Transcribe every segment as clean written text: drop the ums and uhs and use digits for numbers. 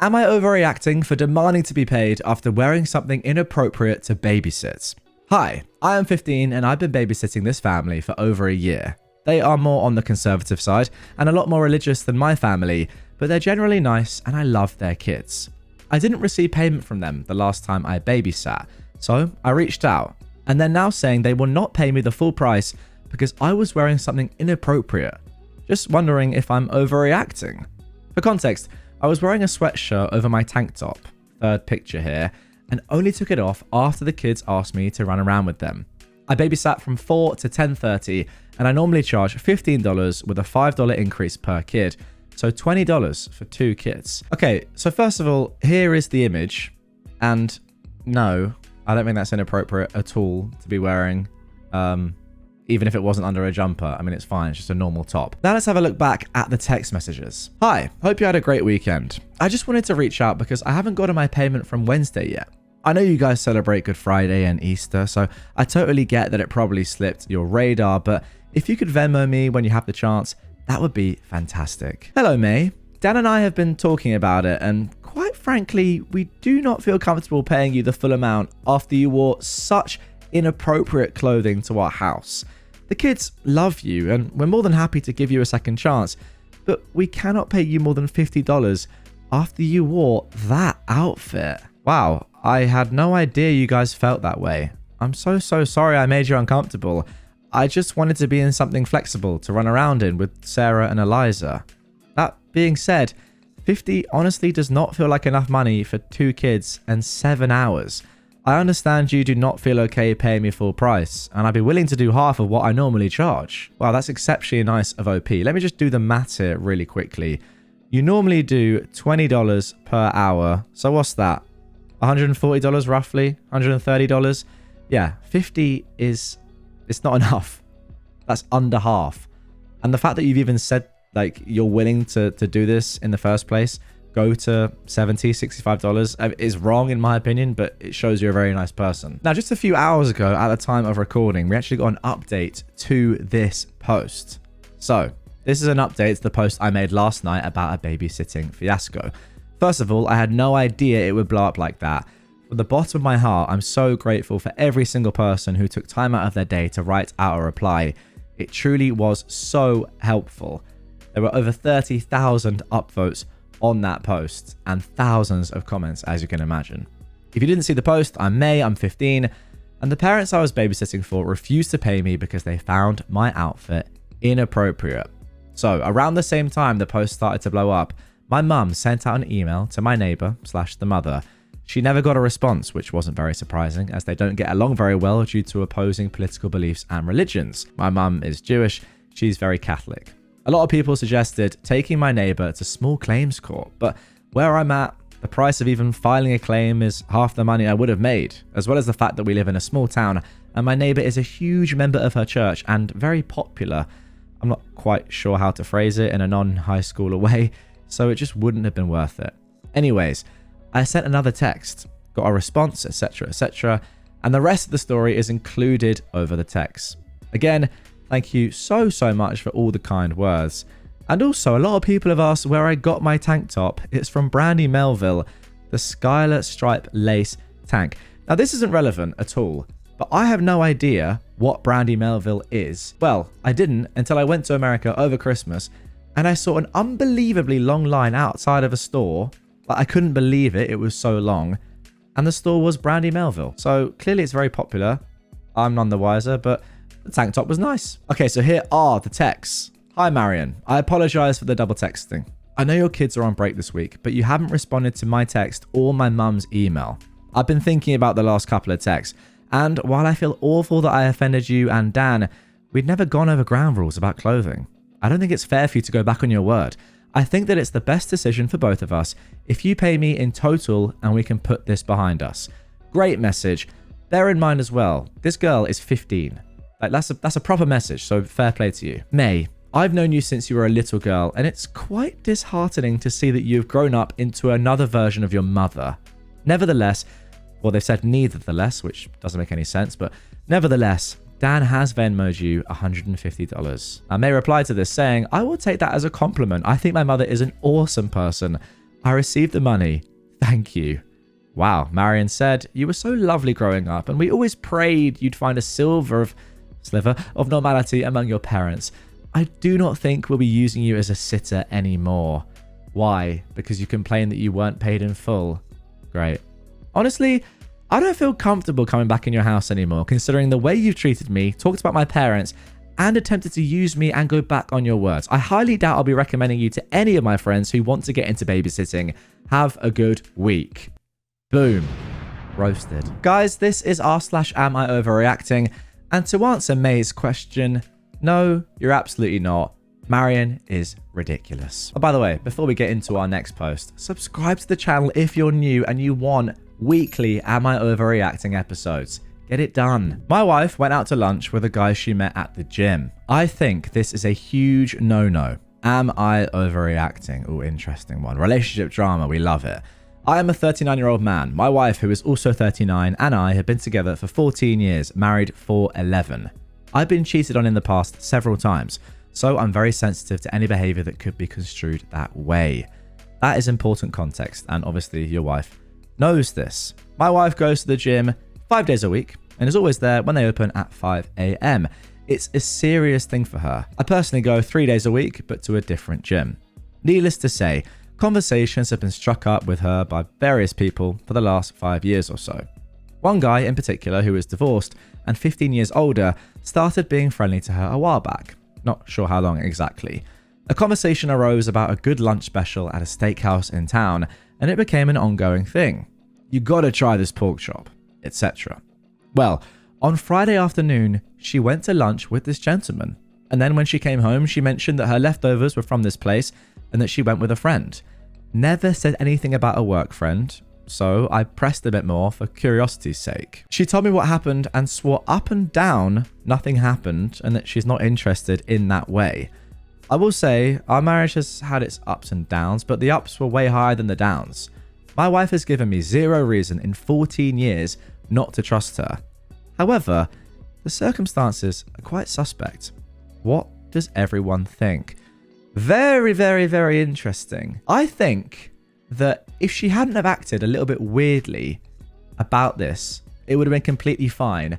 Am I overreacting for demanding to be paid after wearing something inappropriate to babysit? Hi, I am 15 and I've been babysitting this family for over a year. They are more on the conservative side and a lot more religious than my family, but they're generally nice and I love their kids. I didn't receive payment from them the last time I babysat, so I reached out, and they're now saying they will not pay me the full price because I was wearing something inappropriate. Just wondering if I'm overreacting. For context, I was wearing a sweatshirt over my tank top, third picture here, and only took it off after the kids asked me to run around with them. I babysat from 4 to 10:30, and I normally charge $15 with a $5 increase per kid, so $20 for 2 kids. Okay, so first of all, here is the image, and no, I don't think that's inappropriate at all to be wearing, even if it wasn't under a jumper. I mean, it's fine, it's just a normal top. Now let's have a look back at the text messages. Hi, hope you had a great weekend. I just wanted to reach out because I haven't gotten my payment from Wednesday yet. I know you guys celebrate Good Friday and Easter, so I totally get that it probably slipped your radar, but if you could Venmo me when you have the chance, that would be fantastic. Hello, May. Dan and I have been talking about it, and quite frankly, we do not feel comfortable paying you the full amount after you wore such inappropriate clothing to our house. The kids love you, and we're more than happy to give you a second chance, but we cannot pay you more than $50 after you wore that outfit. Wow, I had no idea you guys felt that way. I'm so sorry I made you uncomfortable. I just wanted to be in something flexible to run around in with Sarah and Eliza. That being said, $50 honestly does not feel like enough money for 2 kids and 7 hours. I understand you do not feel okay paying me full price, and I'd be willing to do half of what I normally charge. Wow, that's exceptionally nice of OP. Let me just do the maths here really quickly. You normally do $20 per hour, so what's that? $140 roughly? $130? Yeah, 50 is... it's not enough. That's under half. And the fact that you've even said like you're willing to do this in the first place, go to $70, $65 is wrong in my opinion, but it shows you're a very nice person. Now, just a few hours ago at the time of recording, we actually got an update to this post. So this is an update to the post I made last night about a babysitting fiasco. First of all, I had no idea it would blow up like that. From the bottom of my heart, I'm so grateful for every single person who took time out of their day to write out a reply. It truly was so helpful. There were over 30,000 upvotes on that post and thousands of comments, as you can imagine. If you didn't see the post, I'm May, I'm 15, and the parents I was babysitting for refused to pay me because they found my outfit inappropriate. So around the same time the post started to blow up, my mum sent out an email to my neighbor / the mother. She never got a response, which wasn't very surprising, as they don't get along very well due to opposing political beliefs and religions. My mum is Jewish, she's very Catholic. A lot of people suggested taking my neighbor to small claims court, but where I'm at, the price of even filing a claim is half the money I would have made, as well as the fact that we live in a small town and my neighbor is a huge member of her church and very popular. I'm not quite sure how to phrase it in a non-high schooler way, so it just wouldn't have been worth it. Anyways, I sent another text, got a response, etc, etc, and the rest of the story is included over the text. Again, thank you so much for all the kind words. And also, a lot of people have asked where I got my tank top. It's from Brandy Melville, the Skylar Stripe Lace tank. Now, this isn't relevant at all, but I have no idea what Brandy Melville is. Well, I didn't until I went to America over Christmas and I saw an unbelievably long line outside of a store. Like, I couldn't believe it, it was so long. And the store was Brandy Melville. So clearly it's very popular. I'm none the wiser, but the tank top was nice. Okay, so here are the texts. Hi Marion, I apologize for the double texting. I know your kids are on break this week, but you haven't responded to my text or my mum's email. I've been thinking about the last couple of texts, and while I feel awful that I offended you and Dan, we'd never gone over ground rules about clothing. I don't think it's fair for you to go back on your word. I think that it's the best decision for both of us if you pay me in total and we can put this behind us. Great message. Bear in mind as well, this girl is 15. Like, that's a proper message, so fair play to you. May, I've known you since you were a little girl, and it's quite disheartening to see that you've grown up into another version of your mother. Nevertheless, well, they've said neithertheless, which doesn't make any sense, but nevertheless, Dan has Venmo'd you $150. I May replied to this saying, I will take that as a compliment. I think my mother is an awesome person. I received the money. Thank you. Wow, Marion said, you were so lovely growing up, and we always prayed you'd find a sliver of normality among your parents. I do not think we'll be using you as a sitter anymore. Why? Because you complained that you weren't paid in full. Great. Honestly, I don't feel comfortable coming back in your house anymore, considering the way you've treated me, talked about my parents, and attempted to use me and go back on your words. I highly doubt I'll be recommending you to any of my friends who want to get into babysitting. Have a good week. Boom. Roasted. Guys, this is r/am I overreacting? And to answer May's question, no, you're absolutely not. Marion is ridiculous. Oh, by the way, before we get into our next post, subscribe to the channel if you're new and you want weekly Am I Overreacting episodes. Get it done. My wife went out to lunch with a guy she met at the gym. I think this is a huge no-no. Am I overreacting? Oh, interesting one. Relationship drama, we love it. I am a 39-year-old man. My wife, who is also 39, and I have been together for 14 years, married for 11. I've been cheated on in the past several times, so I'm very sensitive to any behavior that could be construed that way. That is important context, and obviously your wife knows this. My wife goes to the gym 5 days a week and is always there when they open at 5 a.m. It's a serious thing for her. I personally go 3 days a week, but to a different gym. Needless to say, conversations have been struck up with her by various people for the last 5 years or so. One guy in particular, who is divorced and 15 years older, started being friendly to her a while back. Not sure how long exactly. A conversation arose about a good lunch special at a steakhouse in town, and it became an ongoing thing. You gotta try this pork chop, etc. Well, on Friday afternoon, she went to lunch with this gentleman. And then when she came home, she mentioned that her leftovers were from this place and that she went with a friend. Never said anything about a work friend, so I pressed a bit more for curiosity's sake. She told me what happened and swore up and down nothing happened and that she's not interested in that way. I will say, our marriage has had its ups and downs, but the ups were way higher than the downs. My wife has given me zero reason in 14 years not to trust her. However, the circumstances are quite suspect. What does everyone think? Very, very, very interesting. I think that if she hadn't have acted a little bit weirdly about this, it would have been completely fine.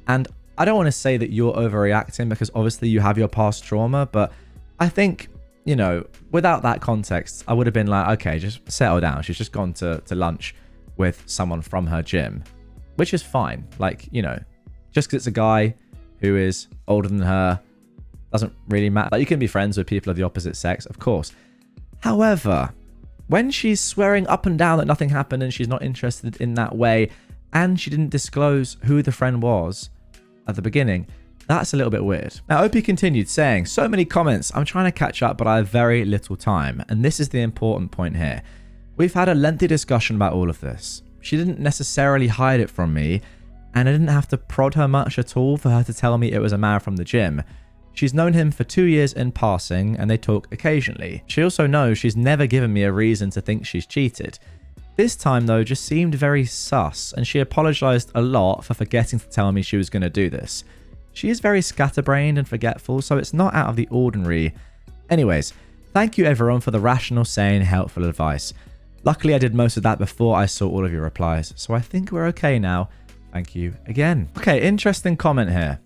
And I don't want to say that you're overreacting because obviously you have your past trauma, but I think, you know, without that context, I would have been like, okay, just settle down. She's just gone to lunch with someone from her gym, which is fine. Like, you know, just because it's a guy who is older than her doesn't really matter. Like, you can be friends with people of the opposite sex, of course. However, when she's swearing up and down that nothing happened and she's not interested in that way, and she didn't disclose who the friend was at the beginning, that's a little bit weird. Now, Opie continued saying, so many comments. I'm trying to catch up, but I have very little time. And this is the important point here. We've had a lengthy discussion about all of this. She didn't necessarily hide it from me, and I didn't have to prod her much at all for her to tell me it was a man from the gym. She's known him for 2 years in passing, and they talk occasionally. She also knows she's never given me a reason to think she's cheated. This time, though, just seemed very sus, and she apologized a lot for forgetting to tell me she was going to do this. She is very scatterbrained and forgetful, so it's not out of the ordinary. Anyways, thank you everyone for the rational, sane, helpful advice. Luckily, I did most of that before I saw all of your replies, so I think we're okay now. Thank you again. Okay, interesting comment here.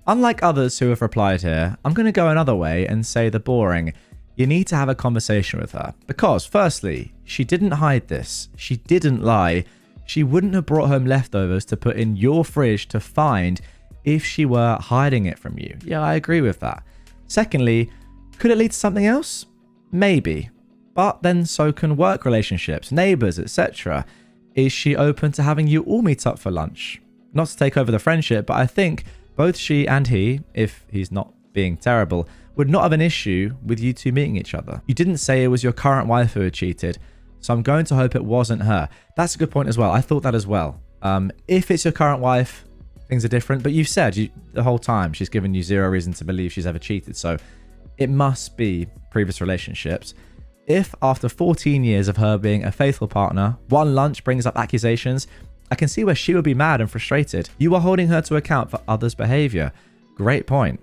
Unlike others who have replied here, I'm going to go another way and say the boring. You need to have a conversation with her. Because, firstly, she didn't hide this. She didn't lie. She wouldn't have brought home leftovers to put in your fridge to find if she were hiding it from you. Yeah, I agree with that. Secondly, could it lead to something else? Maybe. But then so can work relationships, neighbors, etc. Is she open to having you all meet up for lunch? Not to take over the friendship, but I think both she and he, if he's not being terrible, would not have an issue with you two meeting each other. You didn't say it was your current wife who had cheated, so I'm going to hope it wasn't her. That's a good point as well. I thought that as well. If it's your current wife, things are different, but you've said the whole time she's given you zero reason to believe she's ever cheated, so it must be previous relationships. If after 14 years of her being a faithful partner, one lunch brings up accusations, I can see where she would be mad and frustrated. You are holding her to account for others' behavior. Great point.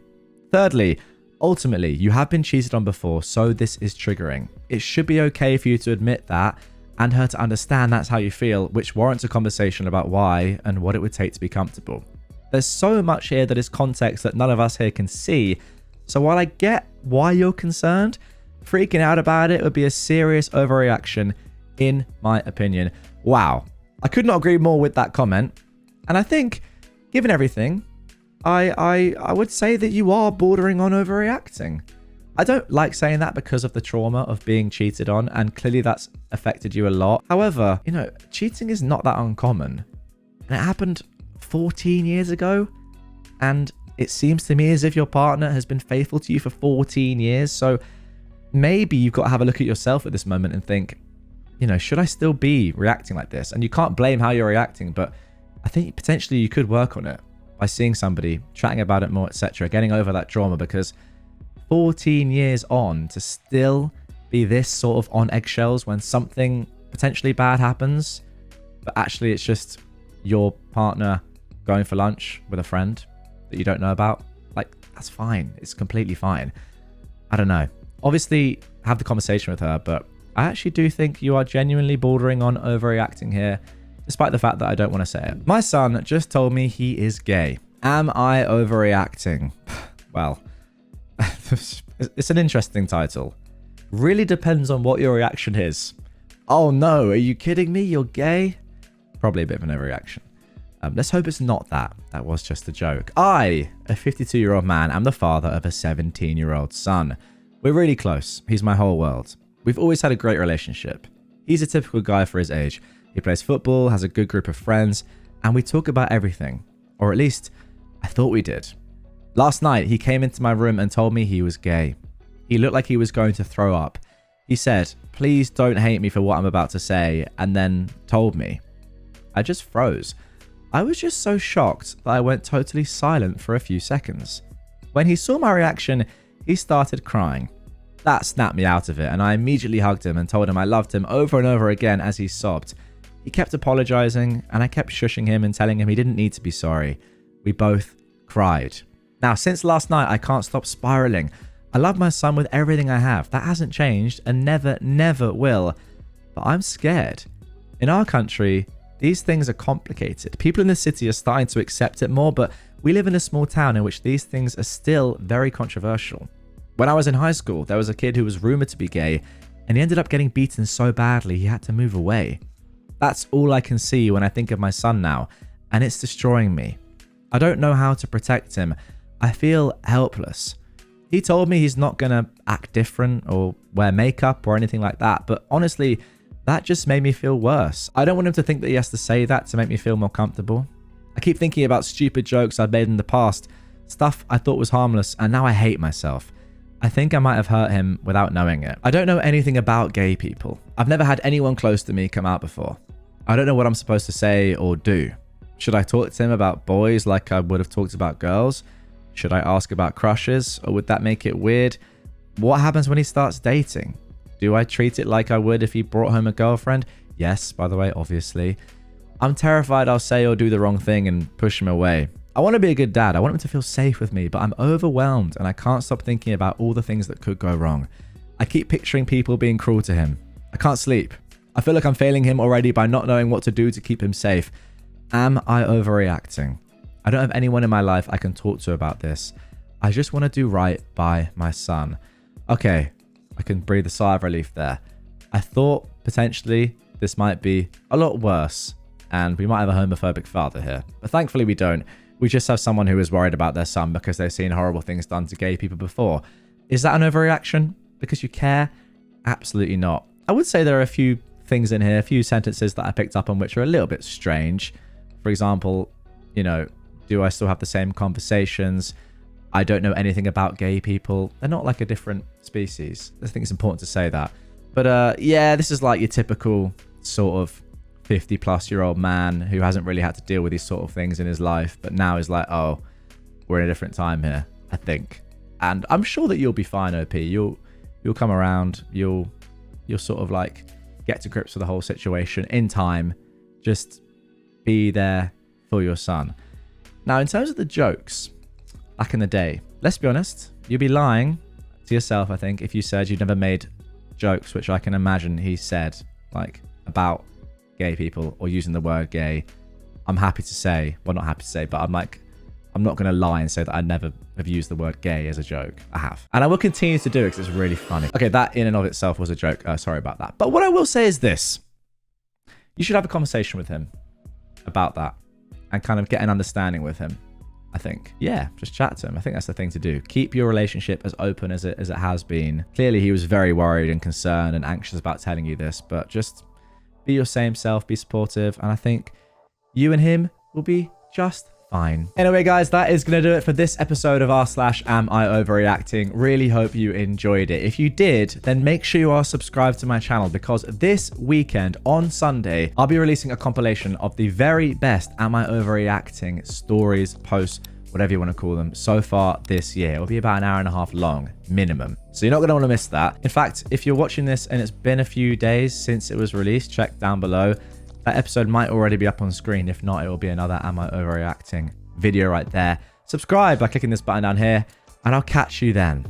Thirdly, Ultimately, you have been cheated on before, so this is triggering. It should be okay for you to admit that and her to understand that's how you feel, which warrants a conversation about why and what it would take to be comfortable. There's so much here that is context that none of us here can see, so while I get why you're concerned, freaking out about it would be a serious overreaction, in my opinion. Wow. I could not agree more with that comment. And I think, given everything, I would say that you are bordering on overreacting. I don't like saying that because of the trauma of being cheated on, and clearly that's affected you a lot. However, you know, cheating is not that uncommon. And it happened 14 years ago, and it seems to me as if your partner has been faithful to you for 14 years. So maybe you've got to have a look at yourself at this moment and think, you know, should I still be reacting like this? And you can't blame how you're reacting, but I think potentially you could work on it by seeing somebody, chatting about it more, etc., getting over that trauma, because 14 years on to still be this sort of on eggshells when something potentially bad happens, but actually it's just your partner going for lunch with a friend that you don't know about. Like, that's fine. It's completely fine. I don't know. Obviously, have the conversation with her, but I actually do think you are genuinely bordering on overreacting here, despite the fact that I don't want to say it. My son just told me he is gay. Am I overreacting? Well, it's an interesting title. Really depends on what your reaction is. Oh no, are you kidding me? You're gay? Probably a bit of an overreaction. Let's hope it's not that. That was just a joke. I, a 52-year-old man, am the father of a 17-year-old son. We're really close. He's my whole world. We've always had a great relationship. He's a typical guy for his age. He plays football, has a good group of friends, and we talk about everything. Or at least, I thought we did. Last night, he came into my room and told me he was gay. He looked like he was going to throw up. He said, "Please don't hate me for what I'm about to say," and then told me. I just froze. I was just so shocked that I went totally silent for a few seconds. When he saw my reaction, he started crying. That snapped me out of it, and I immediately hugged him and told him I loved him over and over again as he sobbed. He kept apologizing, and I kept shushing him and telling him he didn't need to be sorry. We both cried. Now, since last night, I can't stop spiraling. I love my son with everything I have. That hasn't changed and never will. But I'm scared. In our country, these things are complicated. People in the city are starting to accept it more, but we live in a small town in which these things are still very controversial. When I was in high school, there was a kid who was rumored to be gay, and he ended up getting beaten so badly he had to move away. That's all I can see when I think of my son now, and it's destroying me. I don't know how to protect him. I feel helpless. He told me he's not gonna act different or wear makeup or anything like that, but honestly, that just made me feel worse. I don't want him to think that he has to say that to make me feel more comfortable. I keep thinking about stupid jokes I've made in the past, stuff I thought was harmless, and now I hate myself. I think I might have hurt him without knowing it. I don't know anything about gay people. I've never had anyone close to me come out before. I don't know what I'm supposed to say or do. Should I talk to him about boys like I would have talked about girls? Should I ask about crushes, or would that make it weird? What happens when he starts dating? Do I treat it like I would if he brought home a girlfriend? Yes, by the way, obviously. I'm terrified I'll say or do the wrong thing and push him away. I want to be a good dad. I want him to feel safe with me, but I'm overwhelmed and I can't stop thinking about all the things that could go wrong. I keep picturing people being cruel to him. I can't sleep. I feel like I'm failing him already by not knowing what to do to keep him safe. Am I overreacting? I don't have anyone in my life I can talk to about this. I just want to do right by my son. Okay, I can breathe a sigh of relief there. I thought potentially this might be a lot worse and we might have a homophobic father here, but thankfully we don't. We just have someone who is worried about their son because they've seen horrible things done to gay people before. Is that an overreaction? Because you care? Absolutely not. I would say there are a few things in here, a few sentences that I picked up on which are a little bit strange. For example, you know, do I still have the same conversations? I don't know anything about gay people. They're not like a different species. I think it's important to say that. But yeah, this is like your typical sort of 50-plus-year-old man who hasn't really had to deal with these sort of things in his life, but now is like, oh, we're in a different time here, I think. And I'm sure that you'll be fine, OP. You'll come around. You'll sort of like get to grips with the whole situation in time. Just be there for your son. Now, in terms of the jokes, back in the day, let's be honest, you'd be lying to yourself, I think, if you said you'd never made jokes, which I can imagine he said, like, about gay people or using the word gay. I'm happy to say, well, not happy to say, but I'm not going to lie and say that I never have used the word gay as a joke. I have. And I will continue to do it because it's really funny. Okay, that in and of itself was a joke. Sorry about that. But what I will say is this. You should have a conversation with him about that and kind of get an understanding with him, I think. Yeah, just chat to him. I think that's the thing to do. Keep your relationship as open as it has been. Clearly, he was very worried and concerned and anxious about telling you this, but just be your same self, be supportive, and I think you and him will be just fine. Anyway, guys, that is going to do it for this episode of r/Am I Overreacting. Really hope you enjoyed it. If you did, then make sure you are subscribed to my channel, because this weekend on Sunday, I'll be releasing a compilation of the very best Am I Overreacting stories, posts, whatever you want to call them, so far this year. It'll be about an hour and a half long, minimum. So you're not going to want to miss that. In fact, if you're watching this and it's been a few days since it was released, check down below. That episode might already be up on screen. If not, it will be another Am I Overreacting video right there. Subscribe by clicking this button down here, and I'll catch you then.